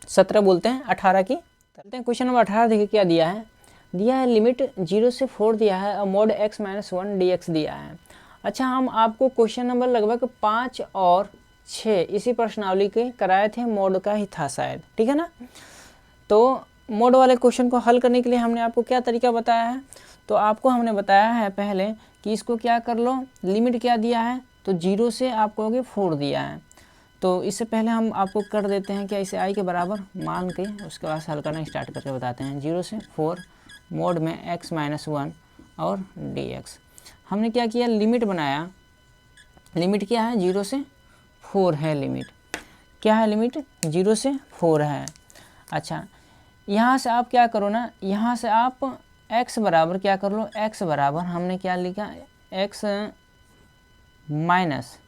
17 बोलते हैं 18 की, चलते हैं क्वेश्चन नंबर 18। देखिए क्या दिया है, लिमिट 0 से 4 दिया है, और mod x - 1 dx दिया है। अच्छा, हम आपको क्वेश्चन नंबर लगभग 5 और 6 इसी प्रश्नावली के कराए थे, मोड का ही था शायद, ठीक है ना। तो मोड वाले क्वेश्चन को हल करने के लिए हमने आपको क्या तरीका बताया है, तो आपको हमने बताया है पहले कि इसको क्या कर लो, लिमिट क्या दिया है, तो 0 से आप कहोगे 4 दिया है, तो इससे पहले हम आपको कर देते हैं क्या, इसे i के बराबर मान के उसके बाद हल करना स्टार्ट करके बताते हैं। 0 से 4 मोड में x - 1 और dx। हमने क्या किया, लिमिट बनाया। लिमिट क्या है, 0 से 4 है लिमिट। क्या है लिमिट, 0 से 4 है। अच्छा, यहाँ से आप क्या करो ना, यहाँ से आप x बराबर क्या कर लो, x बराबर हमने क्या लिखा, x माइनस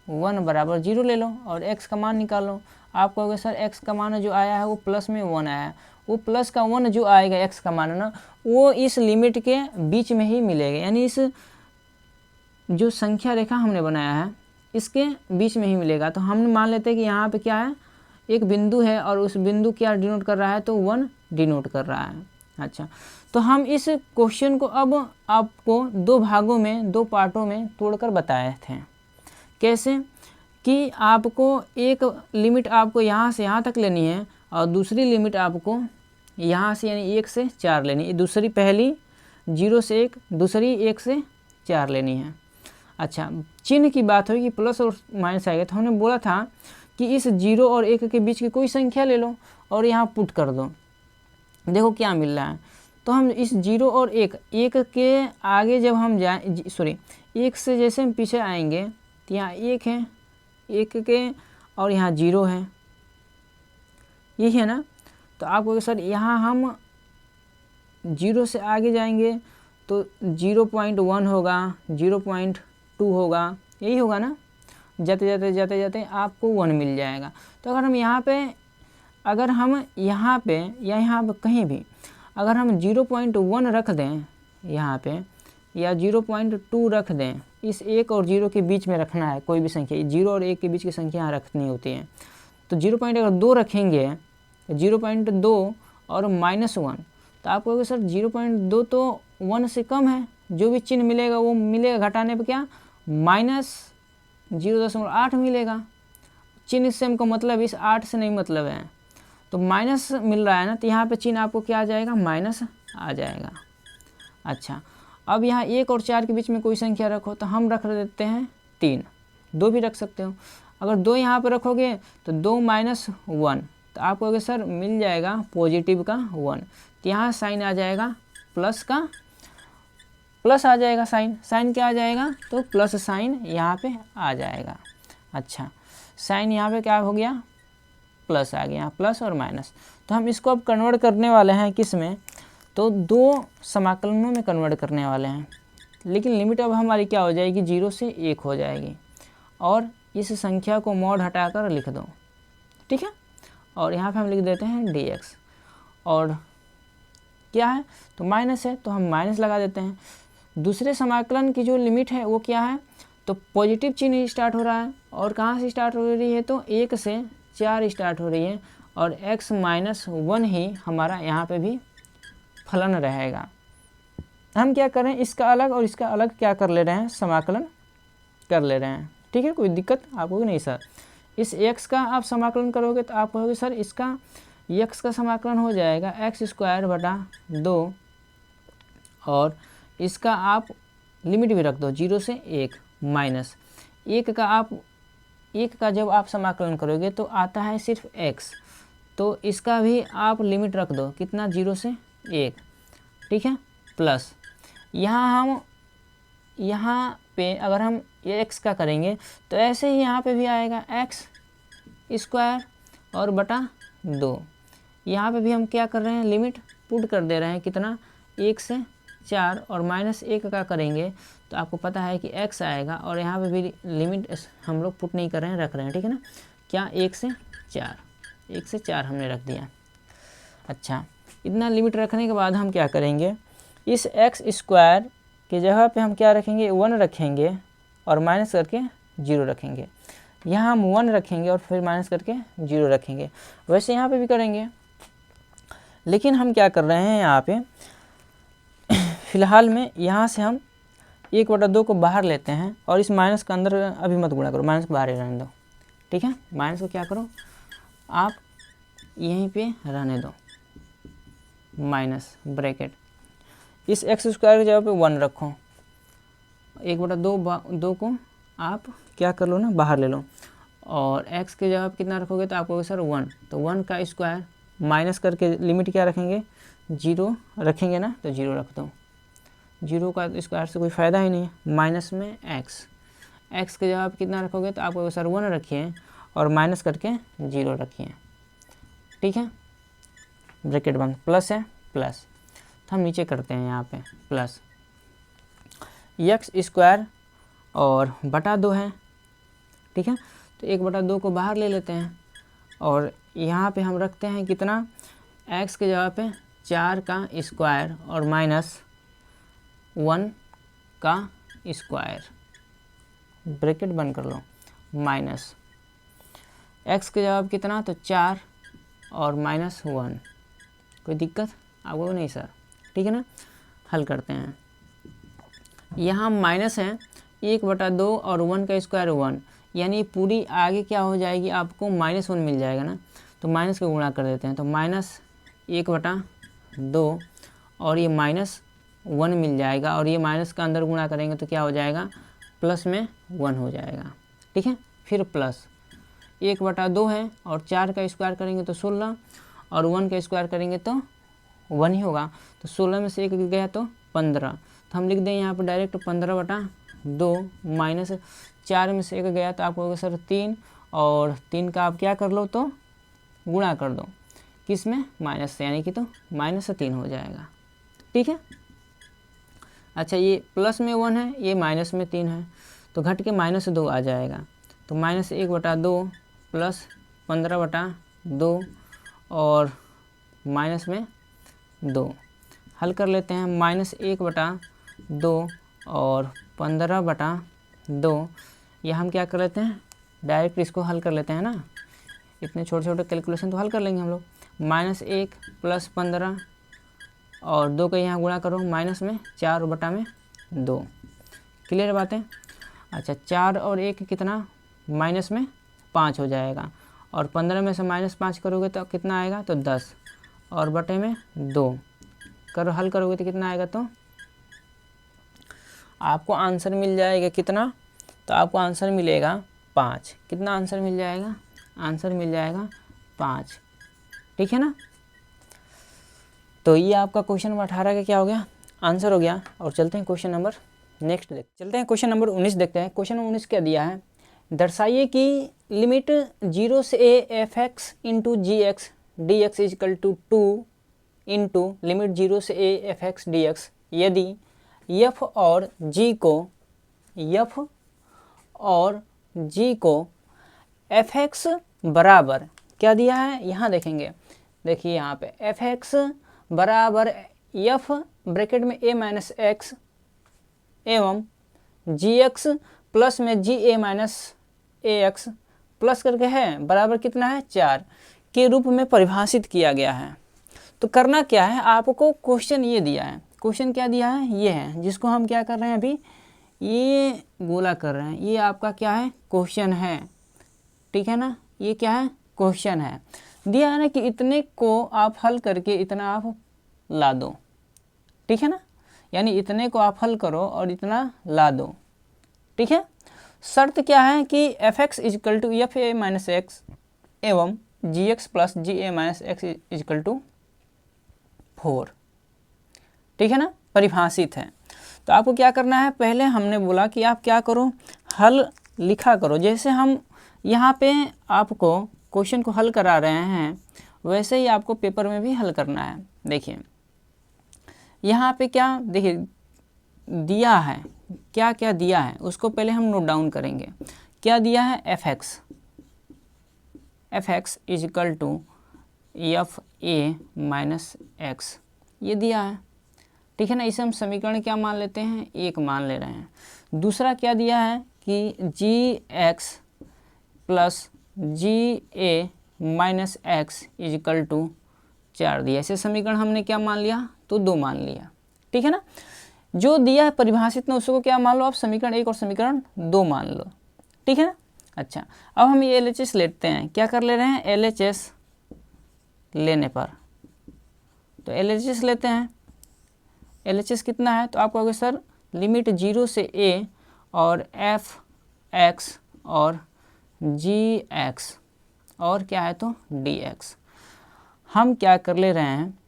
1 बराबर 0 ले लो और x का मान निकालो। आप कहोगे सर x का मान जो आया है वो प्लस में 1 आया है, वो प्लस का 1 जो आएगा x का मान ना, वो इस लिमिट के बीच में ही मिलेगा, यानी इस जो संख्या रेखा हमने बनाया है इसके बीच में ही मिलेगा। तो हम मान लेते हैं कि यहाँ पे क्या है, एक बिंदु है और उस बिंदु क्या डिनोट कर रहा है, तो 1 डिनोट कर रहा है। अच्छा, तो हम इस क्वेश्चन को अब आपको दो भागों में, दो पार्टों में तोड़कर बताए थे। कैसे कि आपको एक लिमिट आपको यहाँ से यहाँ तक लेनी है और दूसरी लिमिट आपको यहाँ से यानी 1 से 4 लेनी है। दूसरी पहली 0 से 1, दूसरी 1 से 4 लेनी है। अच्छा, चिन्ह की बात हुई कि प्लस और माइनस आएगा, तो हमने बोला था कि इस 0 और 1 के बीच की कोई संख्या ले लो और यहाँ पुट कर दो, देखो क्या मिल रहा है। तो हम इस 0 और 1 के आगे जब हम जाए, सॉरी 1 से जैसे हम पीछे आएंगे तो यहाँ 1 है, 1 के और यहाँ 0 है, यही है ना। तो आप कहोगे सर यहाँ हम 0 से आगे जाएंगे तो 0.1 होगा, 0.2 होगा, यही होगा ना। जाते जाते आपको 1 मिल जाएगा। तो अगर हम यहाँ पे या यहाँ पे कहीं भी अगर हम 0.1 रख दें यहाँ पे या 0.2 रख दें, इस 1 और 0 के बीच में रखना है कोई भी संख्या, 0 और 1 के बीच की संख्या यहाँ रखनी होती है। तो 0.2 रखेंगे, 0.2 और -1, तो आप कहोगे सर 0.2 तो 1 से कम है, जो भी चिन्ह मिलेगा वो मिलेगा घटाने पे क्या, -0.8 मिलेगा। चिन्ह से हमको मतलब इस 8 से नहीं मतलब है, तो माइनस मिल रहा है ना, तो यहाँ पे चिन्ह आपको क्या आ जाएगा, माइनस आ जाएगा। अच्छा, अब यहाँ 1 और 4 के बीच में कोई संख्या रखो, तो हम रख देते हैं 3, 2 भी रख सकते हो। अगर 2 यहाँ पर रखोगे तो 2 - 1, तो आप कहोगे सर मिल जाएगा पॉजिटिव का 1, तो यहाँ साइन आ जाएगा प्लस का, प्लस आ जाएगा साइन क्या आ जाएगा, तो प्लस साइन यहाँ पे आ जाएगा। अच्छा, साइन यहाँ पे क्या हो गया, प्लस आ गया, प्लस और माइनस। तो हम इसको अब कन्वर्ट करने वाले हैं किस में, तो 2 समाकलनों में कन्वर्ट करने वाले हैं। लेकिन लिमिट अब हमारी क्या हो जाएगी, 0 से 1 हो जाएगी और इस संख्या को मॉड हटाकर लिख दो, ठीक है। और यहाँ पे हम लिख देते हैं dx, और क्या है तो माइनस है, तो हम माइनस लगा देते हैं। दूसरे समाकलन की जो लिमिट है वो क्या है, तो पॉजिटिव चिन्ह स्टार्ट हो रहा है और कहाँ से स्टार्ट हो रही है, तो 1 से 4 स्टार्ट हो रही है और x - 1 ही हमारा यहाँ पे भी फलन रहेगा। हम क्या करें, इसका अलग और इसका अलग क्या कर ले रहे हैं, समाकलन कर ले रहे हैं, ठीक है। कोई दिक्कत आपको नहीं सर। इस x का आप समाकलन करोगे तो आप कहोगे सर इसका x का समाकलन हो जाएगा x² / 2 और इसका आप लिमिट भी रख दो 0 से 1 माइनस 1 का आप 1 का जब आप समाकलन करोगे तो आता है सिर्फ x, तो इसका भी आप लिमिट रख दो कितना, 0 से 1, ठीक है। प्लस यहाँ पे अगर हम ये x का करेंगे तो ऐसे ही यहाँ पे भी आएगा x² और बटा 2। यहाँ पे भी हम क्या कर रहे हैं, लिमिट पुट कर दे रहे हैं कितना, 1 से 4 और -1 का करेंगे तो आपको पता है कि x आएगा और यहाँ पे भी लिमिट हम लोग पुट नहीं कर रहे हैं, रख रहे हैं, ठीक है ना। क्या 1 से 4 हमने रख दिया। अच्छा, इतना लिमिट रखने के बाद हम क्या करेंगे, इस x² की जगह पे हम क्या रखेंगे, 1 रखेंगे और माइनस करके 0 रखेंगे। यहाँ हम 1 रखेंगे और फिर माइनस करके 0 रखेंगे। वैसे यहाँ पे भी करेंगे, लेकिन हम क्या कर रहे हैं यहाँ पे फिलहाल में यहाँ से हम 1/2 को बाहर लेते हैं और इस माइनस का अंदर अभी मत गुणा करो, माइनस को बाहर ही रहने दो, ठीक है। माइनस को क्या करो, आप यहीं पे रहने दो, माइनस ब्रैकेट, इस x² की जगह पे 1 रखो, 1/2 को आप क्या कर लो ना, बाहर ले लो, और x के जगह कितना रखोगे तो आपको सर 1, तो 1 का स्क्वायर माइनस करके लिमिट क्या रखेंगे, 0 रखेंगे ना, तो 0 रख दो। 0 का स्क्वायर से कोई फ़ायदा ही नहीं है, माइनस में x के जगह कितना रखोगे तो आपको सर 1 रखिए और माइनस करके 0 रखिए, ठीक है, ब्रैकेट बंद, प्लस है प्लस, तो हम नीचे करते हैं यहाँ पे प्लस एक्स स्क्वायर और बटा 2 है, ठीक है, तो 1/2 को बाहर ले लेते हैं और यहाँ पे हम रखते हैं कितना, x के जगह पे 4 का स्क्वायर और माइनस 1 का स्क्वायर, ब्रैकेट बंद कर लो, माइनस x के जगह कितना, तो 4 और माइनस 1, कोई दिक्कत आपको नहीं सर, ठीक है ना। हल करते हैं, यहाँ माइनस है 1/2 और 1 का स्क्वायर 1, यानी पूरी आगे क्या हो जाएगी, आपको -1 मिल जाएगा ना, तो माइनस को गुणा कर देते हैं, तो -1/2 और ये -1 मिल जाएगा, और ये माइनस का अंदर गुणा करेंगे तो क्या हो जाएगा, प्लस में 1 हो जाएगा, ठीक है। फिर प्लस 1/2 है और 4 का स्क्वायर करेंगे तो 16 और 1 का स्क्वायर करेंगे तो 1 ही होगा, तो 16 में से 1 गया तो 15, तो हम लिख दें यहाँ पर डायरेक्ट 15/2 माइनस 4 में से 1 गया तो आपको होगा सर 3, और 3 का आप क्या कर लो तो गुणा कर दो, किस में, माइनस से, यानी कि तो -3 हो जाएगा, ठीक है। अच्छा, ये प्लस में 1 है, ये माइनस में 3 है, तो घट के -2 आ जाएगा, तो -1/2 प्लस 15/2 और माइनस में 2, हल कर लेते हैं, -1/2 और 15/2, यह हम क्या कर लेते हैं, डायरेक्ट इसको हल कर लेते हैं ना, इतने छोटे छोटे कैलकुलेशन तो हल कर लेंगे हम लोग। -1 प्लस 15 और 2 का यहाँ गुणा करो, माइनस में 4/2, क्लियर बातें। अच्छा, 4 और 1 कितना, माइनस में 5 हो जाएगा, और 15 में से -5 करोगे तो कितना आएगा, तो 10 और बटे में 2 करो, हल करोगे तो कितना आएगा, तो आपको आंसर मिल जाएगा कितना, तो आपको आंसर मिलेगा 5, कितना आंसर मिल जाएगा, आंसर मिल जाएगा 5, ठीक है ना। तो ये आपका क्वेश्चन नंबर 18 का क्या हो गया, आंसर हो गया। और चलते हैं क्वेश्चन नंबर नेक्स्ट चलते हैं क्वेश्चन नंबर 19 देखते हैं। क्वेश्चन नंबर 19 क्या दिया है, दर्शाइए कि लिमिट 0 से a f(x) into G X D X is equal to 2 into limit 0 से a f(x) dx, यदि f और g को f(x) बराबर क्या दिया है, यहाँ देखेंगे, देखिए यहाँ पे f(x) बराबर f ब्रैकेट में a माइनस एक्स एवं gx प्लस में ga माइनस ax प्लस करके है बराबर कितना है 4 के रूप में परिभाषित किया गया है। तो करना क्या है, आपको क्वेश्चन ये दिया है, क्वेश्चन क्या दिया है, ये है, जिसको हम क्या कर रहे हैं अभी, ये गोला कर रहे हैं, ये आपका क्या है, क्वेश्चन है, ठीक है ना, ये क्या है, क्वेश्चन है, दिया है ना कि इतने को आप हल करके इतना आप ला दो, ठीक है ना, यानी इतने को आप हल करो और इतना ला दो, ठीक है। शर्त क्या है कि f(x) is equal to F A minus X एवं gx plus ga minus X is equal to 4, ठीक है ना, परिभाषित है। तो आपको क्या करना है, पहले हमने बोला कि आप क्या करो, हल लिखा करो, जैसे हम यहाँ पे आपको क्वेश्चन को हल करा रहे हैं वैसे ही आपको पेपर में भी हल करना है। देखिए यहाँ पे क्या, देखिए दिया है, क्या क्या दिया है उसको पहले हम नोट डाउन करेंगे। क्या दिया है, f(x) is equal to F A minus X, ये दिया है, ठीक है ना। इसे हम समीकरण क्या मान लेते हैं, 1 मान ले रहे हैं। दूसरा क्या दिया है कि gx plus ga minus X is equal to 4 दिया। ऐसे समीकरण हमने क्या मान लिया, तो 2 मान लिया, ठीक है ना। जो दिया है परिभाषित में उसको क्या मान लो आप, समीकरण 1 और समीकरण 2 मान लो, ठीक है ना। अच्छा, अब हम ये LHS लेते हैं, क्या कर ले रहे हैं, LHS लेने पर, तो LHS लेते हैं, LHS कितना है, तो आपको सर लिमिट 0 से a और f एक्स और जी एक्स और क्या है तो डी एक्स। हम क्या कर ले रहे हैं,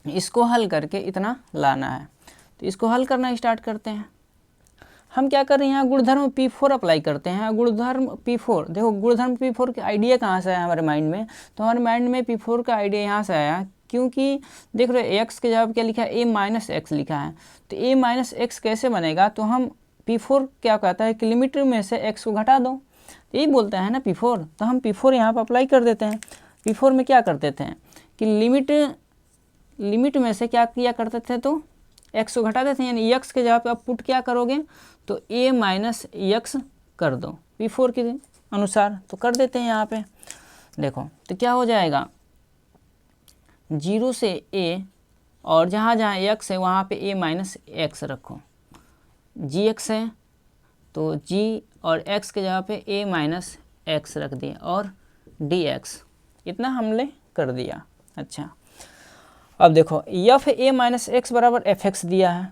इसको हल करके इतना लाना है, तो इसको हल करना स्टार्ट करते हैं। हम क्या कर रहे हैं, यहाँ गुणधर्म P4 अप्लाई करते हैं। गुणधर्म P4, देखो गुणधर्म P4 का आइडिया कहाँ से आया हमारे माइंड में, तो हमारे माइंड में P4 का आइडिया यहाँ से आया, क्योंकि देख रहे एक्स के जवाब क्या लिखा है, a माइनस एक्स लिखा है। तो a माइनस एक्स कैसे बनेगा, तो हम P4 क्या कहता है कि लिमिट में से x को घटा दो, तो यही बोलता है ना P4। तो हम P4 यहाँ पर अप्लाई कर देते हैं। P4 में क्या करते थे कि लिमिट में से क्या किया करते थे, तो x को घटा देते हैं, यानी x के जगह पे आप पुट क्या करोगे, तो a माइनस एक्स कर दो P4 के अनुसार, तो कर देते हैं यहाँ पे। देखो तो क्या हो जाएगा, 0 से a और जहाँ जहाँ x है वहाँ पे a माइनस एक्स रखो, gx है तो g और x के जगह पे a माइनस एक्स रख दिया और dx, इतना हमने कर दिया। अच्छा अब देखो एफ a माइनस एक्स बराबर एफ एक्स दिया है,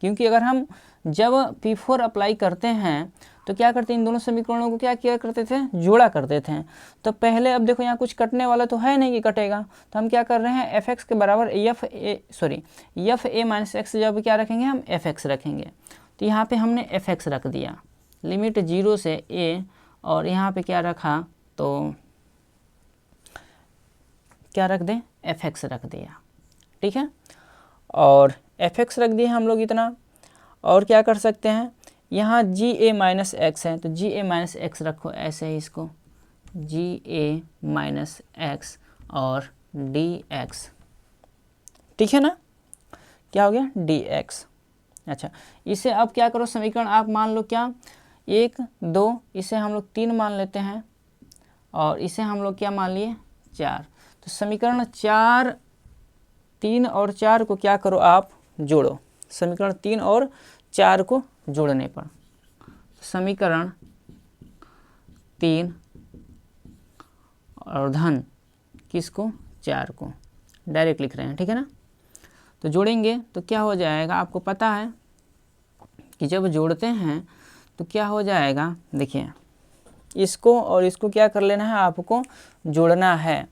क्योंकि अगर हम जब P4 अप्लाई करते हैं तो क्या करते हैं, इन दोनों समीकरणों को क्या किया करते थे, जोड़ा करते थे। तो पहले अब देखो यहाँ कुछ कटने वाला तो है नहीं कि कटेगा, तो हम क्या कर रहे हैं, एफ एक्स के बराबर एफ a माइनस एक्स जब क्या रखेंगे, हम एफ एक्स रखेंगे। तो यहाँ पे हमने एफ एक्स रख दिया, लिमिट 0 से a और यहाँ पे क्या रखा, तो क्या रख दें, एफ एक्स रख दिया, ठीक है। और एफ एक्स रख दिया हम लोग इतना, और क्या कर सकते हैं, यहाँ जी ए माइनस एक्स है तो जी ए माइनस एक्स रखो, ऐसे ही इसको जी ए माइनस एक्स और डी एक्स, ठीक है ना, क्या हो गया, डी एक्स। अच्छा इसे अब क्या करो, समीकरण आप मान लो क्या, 1 2, इसे हम लोग 3 मान लेते हैं और इसे हम लोग क्या मान लिए, 4। तो समीकरण 4, 3 और 4 को क्या करो, आप जोड़ो। समीकरण 3 और 4 को जोड़ने पर समीकरण 3 और धन किसको, 4 को डायरेक्ट लिख रहे हैं, ठीक है ना। तो जोड़ेंगे तो क्या हो जाएगा, आपको पता है कि जब जोड़ते हैं तो क्या हो जाएगा, देखिए इसको और इसको क्या कर लेना है, आपको जोड़ना है।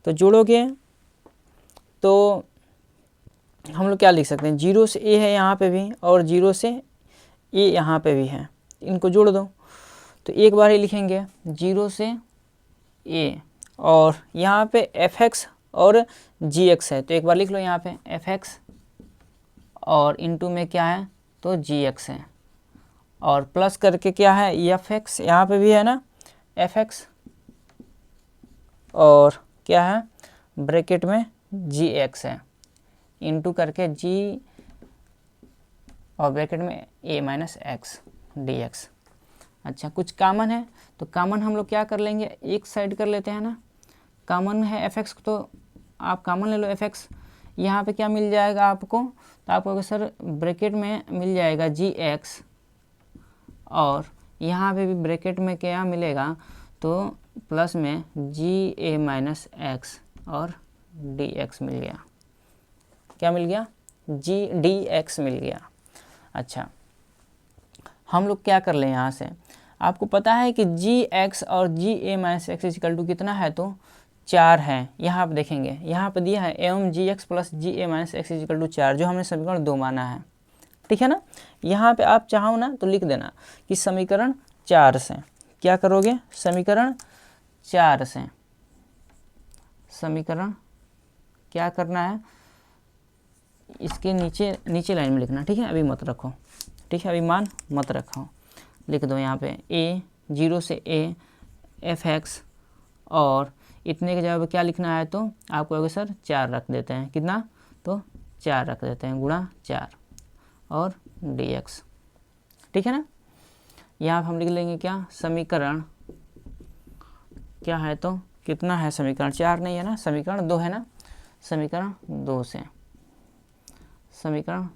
तो जोड़ोगे तो हम लोग क्या लिख सकते हैं, 0 से a है यहाँ पे भी और 0 से a यहाँ पे भी है, इनको जोड़ दो। तो एक बार ही लिखेंगे 0 से a और यहाँ पे एफ एक्स और जी एक्स है, तो एक बार लिख लो यहाँ पे एफ एक्स और इनटू में क्या है, तो जी एक्स है, और प्लस करके क्या है, एफ एक्स यहाँ पे भी है ना, एफ एक्स और क्या है ब्रैकेट में जी एक्स है, इनटू करके जी और ब्रैकेट में a minus x D x. अच्छा कुछ कामन है, तो कामन हम लोग क्या कर लेंगे, एक साइड कर लेते हैं ना, कामन है एफ एक्स, तो आप कामन ले लो एफ एक्स। यहाँ पर क्या मिल जाएगा आपको, तो आपको सर ब्रैकेट में मिल जाएगा जी एक्स और यहाँ पे भी ब्रैकेट में क्या मिलेगा, तो प्लस में जी ए माइनस एक्स और डी एक्स मिल गया, क्या मिल गया, जी डी एक्स मिल गया। अच्छा हम लोग क्या कर लें, यहाँ से आपको पता है कि जी एक्स और जी a minus x equal to कितना है, तो 4 है। यहाँ पर देखेंगे यहाँ पर दिया है एवं g x plus g a minus x equal to 4, जो हमने समीकरण 2 माना है, ठीक है ना। यहाँ पे आप चाहो ना तो लिख देना कि समीकरण 4 से क्या करोगे, समीकरण 4 से समीकरण क्या करना है, इसके नीचे लाइन में लिखना, ठीक है, अभी मत रखो, ठीक है, अभी मान मत रखो, लिख दो यहाँ पे a 0 से a एफ एक्स और इतने के जगह क्या लिखना है, तो आपको अगर सर 4 रख देते हैं, कितना, तो 4 रख देते हैं गुणा 4 और डी एक्स, ठीक है ना। यहाँ पर हम लिख लेंगे क्या, समीकरण क्या है, तो कितना है, समीकरण 4 नहीं है ना, समीकरण 2 है ना, समीकरण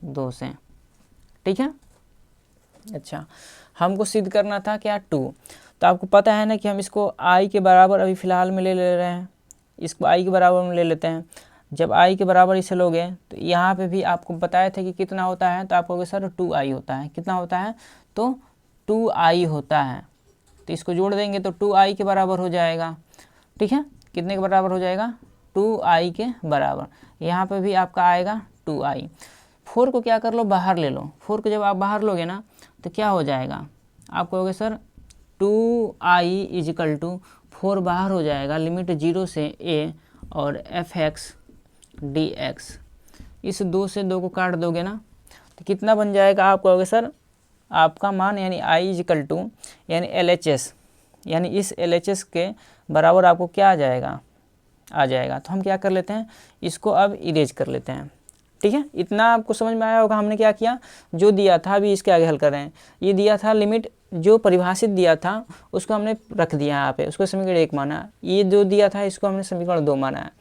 2 से ठीक है। अच्छा हमको सिद्ध करना था क्या, 2, तो आपको पता है ना कि हम इसको i के बराबर अभी फ़िलहाल में ले रहे हैं, इसको i के बराबर में ले लेते हैं। जब i के बराबर इसे लोगे तो यहाँ पे भी आपको बताए थे कि कितना होता है, तो आप कहोगे सर 2i होता है, कितना होता है, तो 2i होता है, तो इसको जोड़ देंगे तो 2i के बराबर हो जाएगा। ठीक है, कितने के बराबर हो जाएगा? 2i के बराबर। यहाँ पे भी आपका आएगा 2i। 4 को क्या कर लो, बाहर ले लो। 4 को जब आप बाहर लोगे ना तो क्या हो जाएगा, आप कहोगे सर 2i इजिकल टू 4 बाहर हो जाएगा, लिमिट 0 से a और fx dx। इस 2 से 2 को काट दोगे ना तो कितना बन जाएगा, आप कहोगे सर आपका मान यानी i इजिकल टू यानी LHS, यानी इस LHS के बराबर आपको क्या आ जाएगा। तो हम क्या कर लेते हैं, इसको अब इरेज कर लेते हैं। ठीक है, इतना आपको समझ में आया होगा। हमने क्या किया, जो दिया था अभी इसके आगे हल कर रहे हैं। ये दिया था लिमिट, जो परिभाषित दिया था उसको हमने रख दिया यहाँ पे, उसको समीकरण 1 माना। ये जो दिया था इसको हमने समीकरण 2 माना है।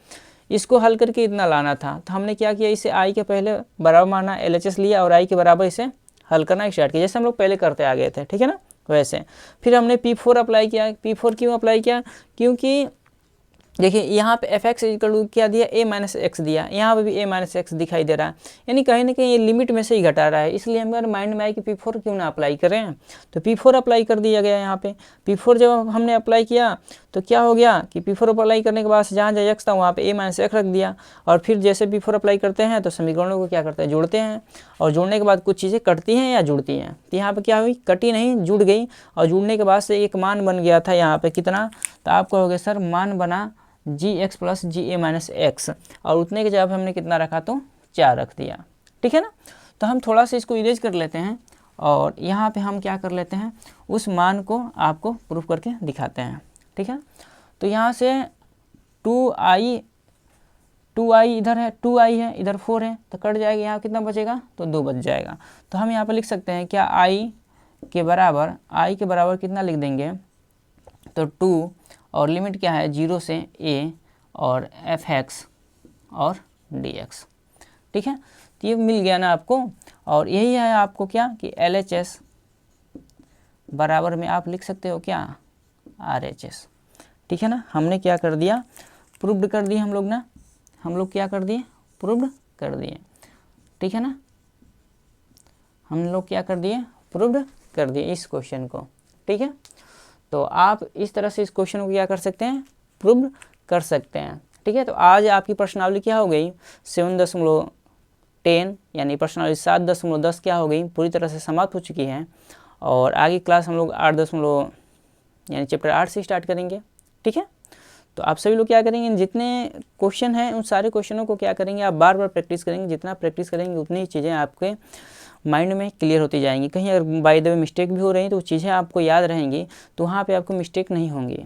इसको हल करके इतना लाना था, तो हमने क्या किया, इसे i के पहले बराबर माना, LHS लिया और i के बराबर इसे हल करना स्टार्ट किया, जैसे हम लोग पहले करते आ गए थे। ठीक है ना, वैसे फिर हमने P4 अप्लाई किया। P4 क्यों अप्लाई किया, क्योंकि देखिए यहाँ पे fx इक्वल टू क्या दिया, a माइनस एक्स दिया, यहाँ पे भी a माइनस एक्स दिखाई दे रहा है, यानी कहीं ना कहीं ये लिमिट में से ही घटा रहा है। इसलिए हम माइंड में आए कि P4 क्यों ना अप्लाई करें, तो P4 अप्लाई कर दिया गया यहाँ पे। P4 जब हमने अप्लाई किया तो क्या हो गया कि P4 अप्लाई करने के बाद जहाँ जहाँ x था वहाँ पे a माइनस एक्स रख दिया, और फिर जैसे P4 अप्लाई करते हैं तो समीकरणों को क्या करते हैं, जोड़ते हैं, और जोड़ने के बाद कुछ चीज़ें कटती हैं या जुड़ती हैं। तो यहाँ पे क्या हुई, कटी नहीं, जुड़ गई, और जुड़ने के बाद से एक मान बन गया था यहाँ पे कितना, तो आप कहोगे सर मान बना gx plus ga minus x, और उतने के जवाब हमने कितना रखा, तो 4 रख दिया। ठीक है ना, तो हम थोड़ा सा इसको इरेज कर लेते हैं, और यहाँ पे हम क्या कर लेते हैं, उस मान को आपको प्रूफ करके दिखाते हैं। ठीक है, तो यहाँ से 2i इधर है, 2i है, इधर 4 है, तो कट जाएगा, यहाँ कितना बचेगा, तो 2 बच जाएगा। तो हम यहाँ पे लिख सकते हैं क्या, i के बराबर कितना लिख देंगे, तो 2, और लिमिट क्या है 0 से a और fx और dx। ठीक है, तो ये मिल गया ना आपको, और यही है आपको क्या कि LHS बराबर में आप लिख सकते हो क्या, RHS। ठीक है ना, हमने क्या कर दिया, प्रूव्ड कर दिए हम लोग ना, हम लोग क्या कर दिए, प्रूव्ड कर दिए। ठीक है ना, हम लोग क्या कर दिए, प्रूव्ड कर दिए इस क्वेश्चन को। ठीक है, तो आप इस तरह से इस क्वेश्चन को क्या कर सकते हैं, प्रूव कर सकते हैं। ठीक है, तो आज आपकी प्रश्नावली क्या हो गई, 7.10 यानी प्रश्नावली 7.10 क्या हो गई, पूरी तरह से समाप्त हो चुकी है। और आगे क्लास हम लोग 8 यानी चैप्टर 8 से स्टार्ट करेंगे। ठीक है, तो आप सभी लोग क्या करेंगे, जितने क्वेश्चन हैं उन सारे क्वेश्चनों को क्या करेंगे, आप बार बार प्रैक्टिस करेंगे। जितना प्रैक्टिस करेंगे उतनी ही चीज़ें आपके माइंड में क्लियर होती जाएंगी। कहीं अगर बाय द वे मिस्टेक भी हो रही है तो चीज़ें आपको याद रहेंगी, तो वहाँ पे आपको मिस्टेक नहीं होंगी।